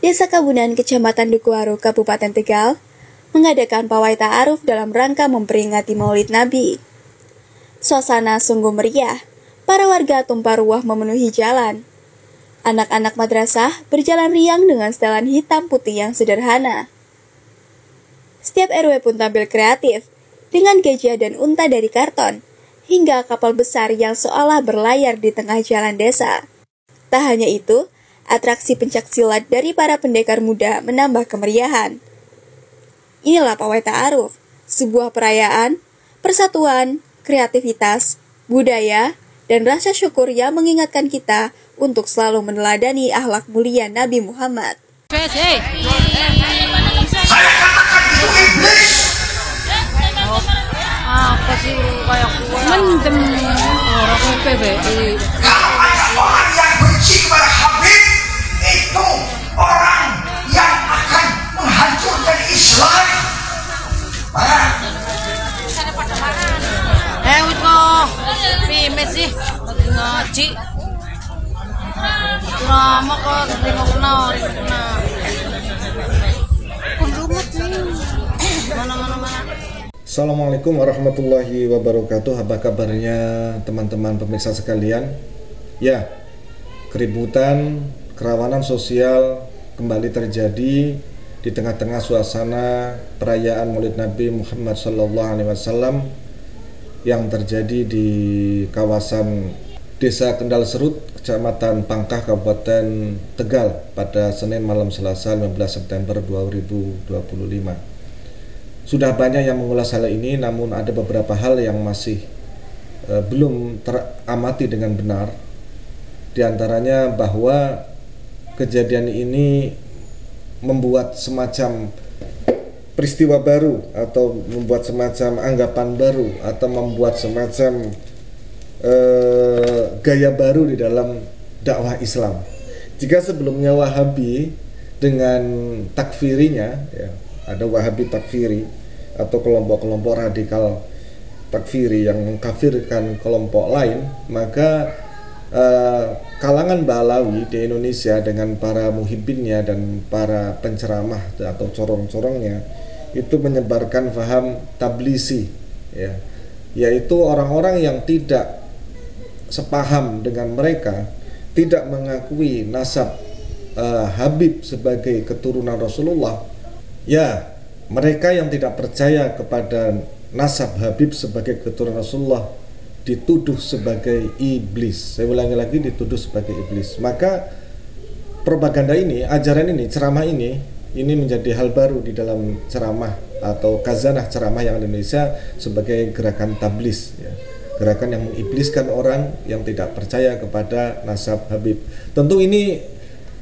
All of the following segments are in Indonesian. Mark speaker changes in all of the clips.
Speaker 1: Desa Kabunan, Kecamatan Dukuharu, Kabupaten Tegal, mengadakan pawai ta'aruf dalam rangka memperingati Maulid Nabi. Suasana sungguh meriah, para warga tumpah ruah memenuhi jalan. Anak-anak madrasah berjalan riang dengan setelan hitam putih yang sederhana. Setiap RW pun tampil kreatif, dengan gajah dan unta dari karton, hingga kapal besar yang seolah berlayar di tengah jalan desa. Tak hanya itu, atraksi pencaksilat dari para pendekar muda menambah kemeriahan. Inilah pawai ta'aruf, sebuah perayaan, persatuan, kreativitas, budaya, dan rasa syukur yang mengingatkan kita untuk selalu meneladani akhlak mulia Nabi Muhammad.
Speaker 2: Saya katakan itu iblis.
Speaker 3: Apa sih kayak mendem orang PBI.
Speaker 2: Kalau ada orang yang benci kepada Habib, itu orang yang akan menghancurkan Islam.
Speaker 3: Kok pimet sih lagi ngaji. Lama kok terima kenal. Mana.
Speaker 4: Assalamualaikum warahmatullahi wabarakatuh. Apa kabarnya teman-teman pemirsa sekalian? Ya, keributan, kerawanan sosial kembali terjadi di tengah-tengah suasana perayaan Maulid Nabi Muhammad SAW yang terjadi di kawasan Desa Kendal Serut, Kecamatan Pangkah, Kabupaten Tegal pada Senin malam Selasa 15 September 2025. Sudah banyak yang mengulas hal ini, namun ada beberapa hal yang masih belum teramati dengan benar. Di antaranya bahwa kejadian ini membuat semacam peristiwa baru atau membuat semacam anggapan baru atau membuat semacam gaya baru di dalam dakwah Islam. Jika sebelumnya Wahabi dengan takfirinya, ya, ada Wahabi takfiri atau kelompok-kelompok radikal takfiri yang mengkafirkan kelompok lain, maka kalangan Balawi di Indonesia dengan para muhibbinnya dan para penceramah atau corong-corongnya itu menyebarkan paham tablisi, ya, yaitu orang-orang yang tidak sepaham dengan mereka, tidak mengakui nasab Habib sebagai keturunan Rasulullah. Ya, mereka yang tidak percaya kepada nasab Habib sebagai keturunan Rasulullah dituduh sebagai iblis. Saya ulangi lagi, dituduh sebagai iblis. Maka propaganda ini, ajaran ini, ceramah ini menjadi hal baru di dalam ceramah atau kazanah ceramah yang Indonesia sebagai gerakan tablis, ya. Gerakan yang mengibliskan orang yang tidak percaya kepada nasab Habib. Tentu ini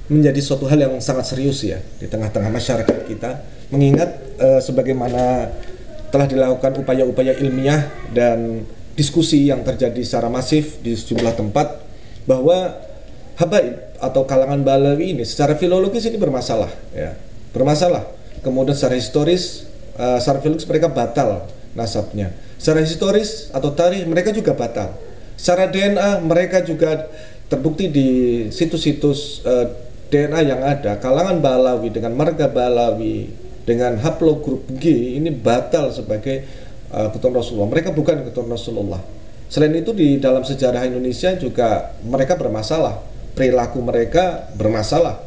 Speaker 4: menjadi suatu hal yang sangat serius, ya, di tengah-tengah masyarakat kita, mengingat sebagaimana telah dilakukan upaya-upaya ilmiah dan diskusi yang terjadi secara masif di sejumlah tempat bahwa habaib atau kalangan Balawi ini secara filologis ini bermasalah, ya, bermasalah. Kemudian secara historis, secara filologis mereka batal nasabnya. Secara historis atau tarikh mereka juga batal. Secara DNA mereka juga terbukti di situs-situs DNA yang ada, kalangan Balawi dengan marga Balawi dengan haplogrup G ini batal sebagai keturunan Rasulullah. Mereka bukan keturunan Rasulullah. Selain itu di dalam sejarah Indonesia juga mereka bermasalah. Perilaku mereka bermasalah.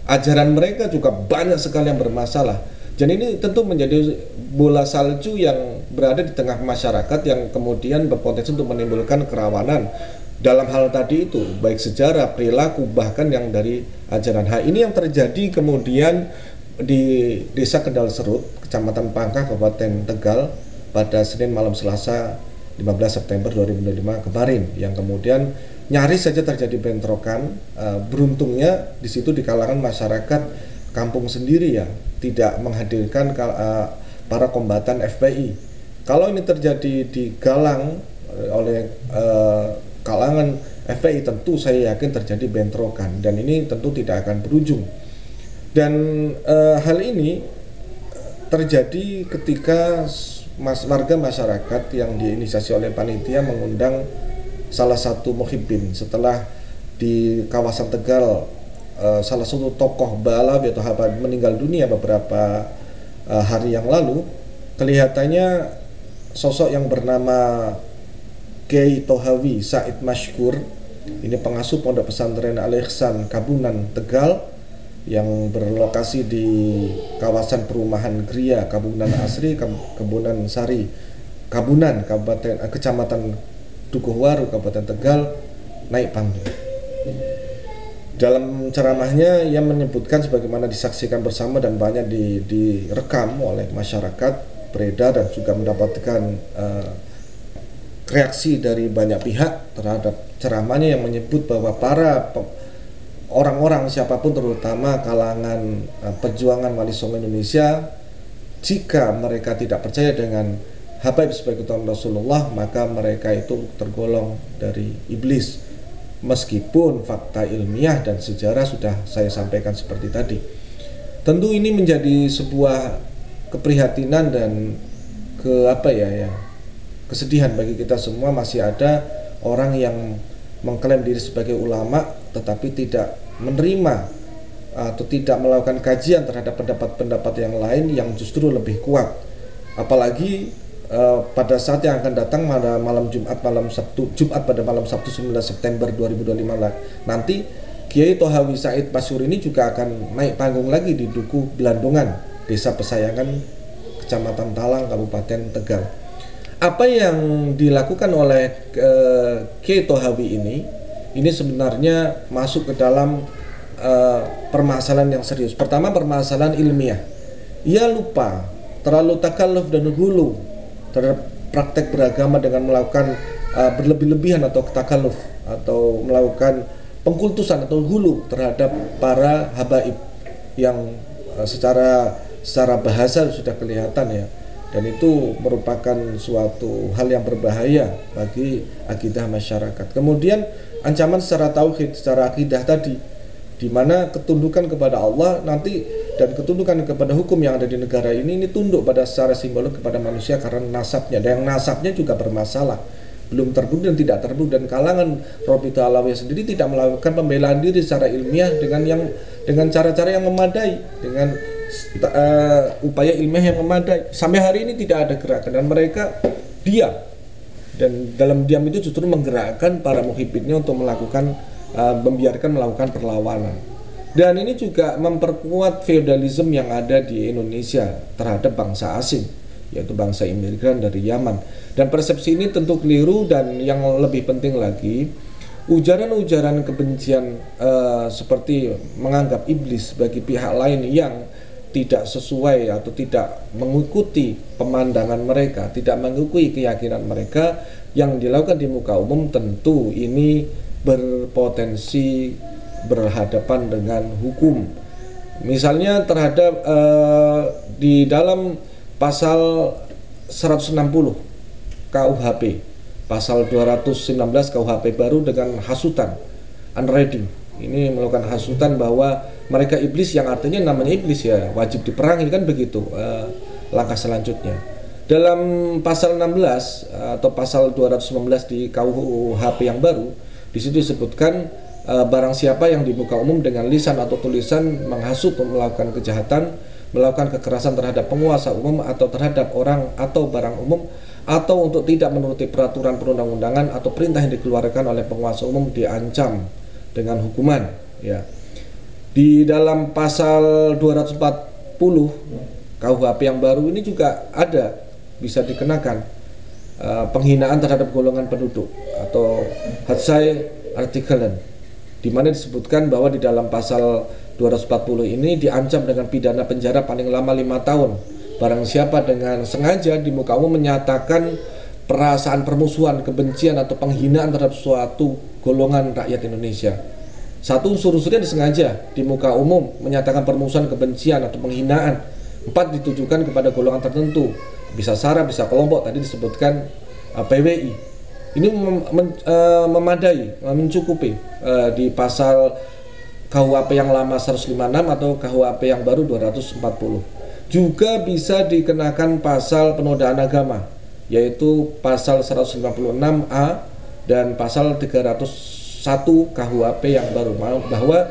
Speaker 4: Ajaran mereka juga banyak sekali yang bermasalah. Dan ini tentu menjadi bola salju yang berada di tengah masyarakat yang kemudian berpotensi untuk menimbulkan kerawanan dalam hal tadi itu, baik sejarah, perilaku, bahkan yang dari ajaran. Hal ini yang terjadi kemudian di Desa Kendal Serut, Kecamatan Pangkah, Kabupaten Tegal pada Senin malam Selasa 15 September 2025 kemarin, yang kemudian nyaris saja terjadi bentrokan. Beruntungnya di situ di kalangan masyarakat kampung sendiri, ya, tidak menghadirkan para kombatan FPI. Kalau ini terjadi di Galang oleh kalangan FPI, tentu saya yakin terjadi bentrokan dan ini tentu tidak akan berujung. Dan hal ini terjadi ketika warga masyarakat yang diinisiasi oleh panitia mengundang salah satu muhibbin setelah di kawasan Tegal salah satu tokoh bala yaitu Habib meninggal dunia beberapa hari yang lalu, kelihatannya sosok yang bernama Kiai Tohawi Said Mashkur, ini pengasuh Pondok Pesantren Al-Ihsan Kabunan Tegal yang berlokasi di kawasan perumahan Gria Kabunan Asri, Kabunan Sari, Kabunan, Kecamatan Dukuhwaru, Kabupaten Tegal, naik panggung. Dalam ceramahnya ia menyebutkan sebagaimana disaksikan bersama dan banyak direkam oleh masyarakat, beredar dan juga mendapatkan reaksi dari banyak pihak terhadap ceramahnya yang menyebut bahwa para orang-orang siapapun terutama kalangan perjuangan Wali Songo Indonesia, jika mereka tidak percaya dengan Habib sebagai utusan Rasulullah, maka mereka itu tergolong dari iblis. Meskipun fakta ilmiah dan sejarah sudah saya sampaikan seperti tadi. Tentu ini menjadi sebuah keprihatinan dan kesedihan bagi kita semua. Masih ada orang yang mengklaim diri sebagai ulama tetapi tidak menerima atau tidak melakukan kajian terhadap pendapat-pendapat yang lain yang justru lebih kuat. Apalagi pada saat yang akan datang pada Jumat pada malam Sabtu 9 September 2025 nanti, Kiai Tohawi Said Mashkur ini juga akan naik panggung lagi di Duku Belandungan, Desa Pesayangan, Kecamatan Talang, Kabupaten Tegal. Apa yang dilakukan oleh Kiai Tohawi ini sebenarnya masuk ke dalam permasalahan yang serius. Pertama, permasalahan ilmiah. Ia lupa, terlalu takalluf dan hulu terhadap praktek beragama dengan melakukan berlebih-lebihan atau takalluf atau melakukan pengkultusan atau hulu terhadap para habaib yang secara bahasa sudah kelihatan ya, dan itu merupakan suatu hal yang berbahaya bagi akidah masyarakat. Kemudian ancaman secara tauhid, secara akidah tadi, di mana ketundukan kepada Allah nanti dan ketundukan kepada hukum yang ada di negara ini tunduk pada secara simbolik kepada manusia karena nasabnya, dan yang nasabnya juga bermasalah, belum terbukti dan tidak terbukti, dan kalangan Robita Alawiyah sendiri tidak melakukan pembelaan diri secara ilmiah dengan cara-cara yang memadai, dengan upaya ilmiah yang memadai. Sampai hari ini tidak ada gerakan dan mereka diam, dan dalam diam itu justru menggerakkan para muhibbinnya untuk membiarkan melakukan perlawanan. Dan ini juga memperkuat feodalisme yang ada di Indonesia terhadap bangsa asing, yaitu bangsa imigran dari Yaman. Dan persepsi ini tentu keliru, dan yang lebih penting lagi, ujaran-ujaran kebencian seperti menganggap iblis bagi pihak lain yang tidak sesuai atau tidak mengikuti pemandangan mereka, tidak mengikuti keyakinan mereka yang dilakukan di muka umum, tentu ini berpotensi berhadapan dengan hukum. Misalnya terhadap di dalam pasal 160 KUHP, pasal 219 KUHP baru dengan hasutan, unreading. Ini melakukan hasutan bahwa mereka iblis, yang artinya namanya iblis ya wajib diperangi, kan begitu langkah selanjutnya. Dalam pasal 16 atau pasal 219 di KUHP yang baru, di situ disebutkan barang siapa yang di muka umum dengan lisan atau tulisan menghasut, melakukan kejahatan, melakukan kekerasan terhadap penguasa umum atau terhadap orang atau barang umum, atau untuk tidak menuruti peraturan perundang-undangan atau perintah yang dikeluarkan oleh penguasa umum, diancam dengan hukuman ya. Di dalam pasal 240 KUHP yang baru ini juga ada, bisa dikenakan penghinaan terhadap golongan penduduk atau hadsai artikelen, di mana disebutkan bahwa di dalam pasal 240 ini diancam dengan pidana penjara paling lama 5 tahun barang siapa dengan sengaja di muka umum menyatakan perasaan permusuhan, kebencian atau penghinaan terhadap suatu golongan rakyat Indonesia. Satu, unsur-unsurnya disengaja di muka umum menyatakan permusuhan, kebencian atau penghinaan. 4, ditujukan kepada golongan tertentu, bisa sara, bisa kelompok, tadi disebutkan PWI. Ini memadai, mencukupi di pasal KUHP yang lama 156 atau KUHP yang baru 240. Juga bisa dikenakan pasal penodaan agama, yaitu pasal 196A dan pasal 301 KUHP yang baru, bahwa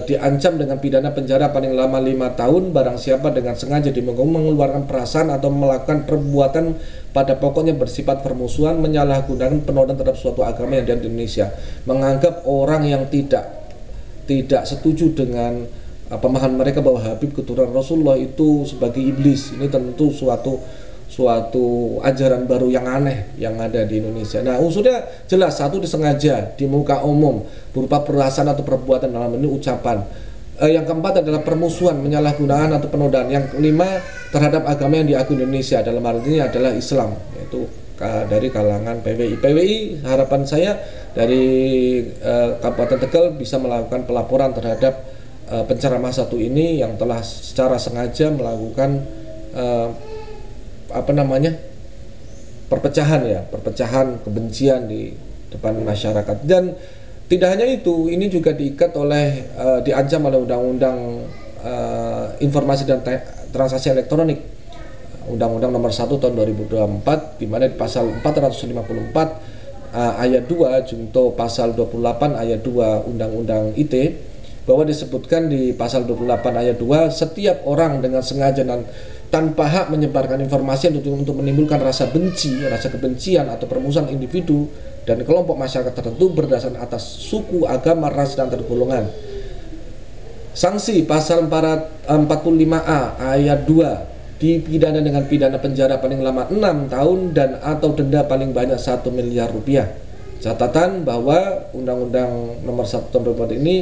Speaker 4: diancam dengan pidana penjara paling lama 5 tahun barang siapa dengan sengaja mengeluarkan perasaan atau melakukan perbuatan pada pokoknya bersifat permusuhan, menyalahgunakan penodaan terhadap suatu agama yang ada di Indonesia, menganggap orang yang tidak setuju dengan pemahaman mereka bahwa Habib keturunan Rasulullah itu sebagai iblis. Ini tentu suatu ajaran baru yang aneh yang ada di Indonesia. Nah, unsurnya jelas, satu disengaja di muka umum berupa perasaan atau perbuatan, dalam ini ucapan. Yang keempat adalah permusuhan, menyalahgunakan atau penodaan. Yang kelima terhadap agama yang diakui Indonesia, dalam hal ini adalah Islam, yaitu dari kalangan PWI. PWI harapan saya dari Kabupaten Tegal bisa melakukan pelaporan terhadap penceramah satu ini yang telah secara sengaja melakukan perpecahan kebencian di depan masyarakat. Dan tidak hanya itu, ini juga diikat oleh diancam oleh Undang-Undang Informasi dan Transaksi Elektronik, Undang-Undang Nomor 1 Tahun 2024, di mana di pasal 454 ayat 2 junto pasal 28 ayat 2 Undang-Undang ITE, bahwa disebutkan di pasal 28 ayat 2, setiap orang dengan sengaja dan tanpa hak menyebarkan informasi untuk menimbulkan rasa benci, rasa kebencian atau permusuhan individu dan kelompok masyarakat tertentu berdasarkan atas suku, agama, ras, dan antar golongan. Sanksi pasal 45A ayat 2 dipidana dengan pidana penjara paling lama 6 tahun dan atau denda paling banyak 1 miliar rupiah. Catatan bahwa Undang-Undang Nomor 1 Tahun 2024 ini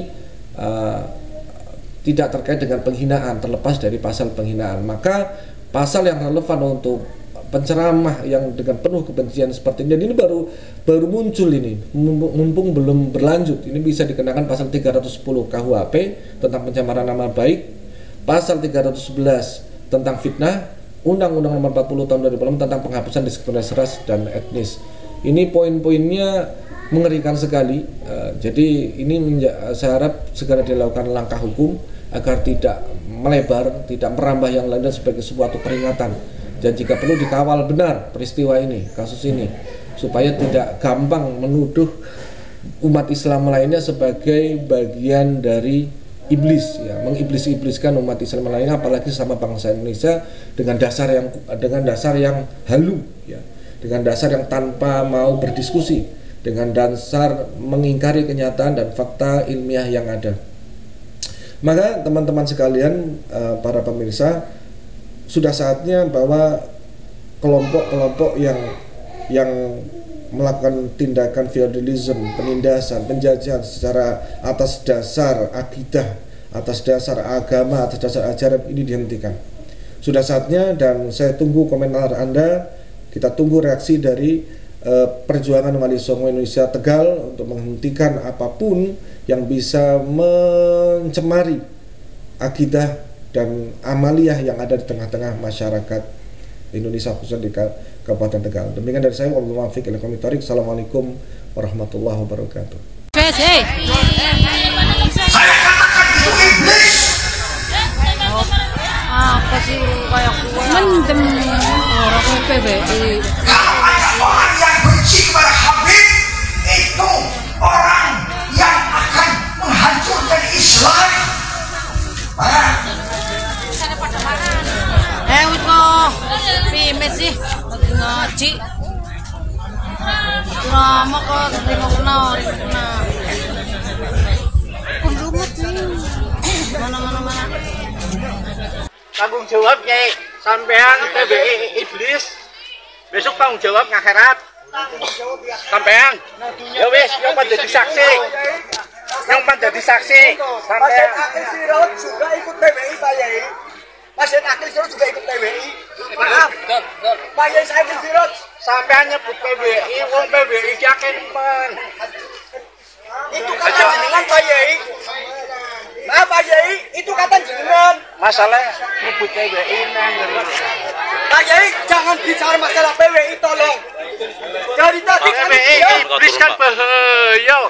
Speaker 4: tidak terkait dengan penghinaan, terlepas dari pasal penghinaan. Maka pasal yang relevan untuk penceramah yang dengan penuh kebencian seperti ini, dan ini baru muncul ini, mumpung belum berlanjut, ini bisa dikenakan pasal 310 KUHP tentang pencemaran nama baik, pasal 311 tentang fitnah, Undang-Undang Nomor 40 Tahun 2006 tentang penghapusan diskriminasi ras dan etnis. Ini poin-poinnya mengerikan sekali. Jadi ini saya harap segera dilakukan langkah hukum agar tidak melebar, tidak merambah yang lain, dan sebagai suatu peringatan. Dan jika perlu dikawal benar peristiwa ini, kasus ini, supaya tidak gampang menuduh umat Islam lainnya sebagai bagian dari iblis, ya, mengiblis-ibliskan umat Islam lainnya, apalagi sama bangsa Indonesia dengan dasar yang halu, ya, dengan dasar yang tanpa mau berdiskusi, dengan dasar mengingkari kenyataan dan fakta ilmiah yang ada. Maka teman-teman sekalian, para pemirsa, sudah saatnya bahwa kelompok-kelompok yang melakukan tindakan feudalisme, penindasan, penjajahan secara atas dasar akidah, atas dasar agama, atas dasar ajaran ini dihentikan. Sudah saatnya, dan saya tunggu komentar Anda, kita tunggu reaksi dari perjuangan Wali Songo Indonesia Tegal untuk menghentikan apapun yang bisa mencemari akidah dan amaliyah yang ada di tengah-tengah masyarakat Indonesia, khususnya di Kabupaten Tegal. Demikian dari saya, wabillahi taufiq wal hidayah. Assalamualaikum warahmatullahi wabarakatuh.
Speaker 2: Saya katakan itu iblis.
Speaker 3: Apa sih kayak mendem orang PBI.
Speaker 2: Kalau ada orang yang benci kepada Habib, itu orang yang akan menghancurkan Islam.
Speaker 3: Wis kok pimet sih lagi ngaji. Lama kok terima kenal. Kumrumet nih. Mana.
Speaker 5: Tanggung jawab Nyai sampean PBI iblis. Besok tanggung jawab ngakhirat. Sampean. Ya wis, yang pada jadi saksi. Yang pada jadi saksi. Sampean.
Speaker 2: Akhil Sirot juga ikut PBI Pak Yai. Masjid Akhil Sirot juga ikut PBI. Maaf. Pak Yai saya Akhil Sirot.
Speaker 5: Sampean nyebut PBI, wong PBI yakin men.
Speaker 2: Itu kata jenengan Pak Yai. Nah Pak Yai, itu kata jenengan.
Speaker 5: Masalah nyebut PBI nang.
Speaker 2: Pak Yai, jangan bicara masalah PBI tolong. Dari tadi kami
Speaker 5: PBI iblis kan bahaya.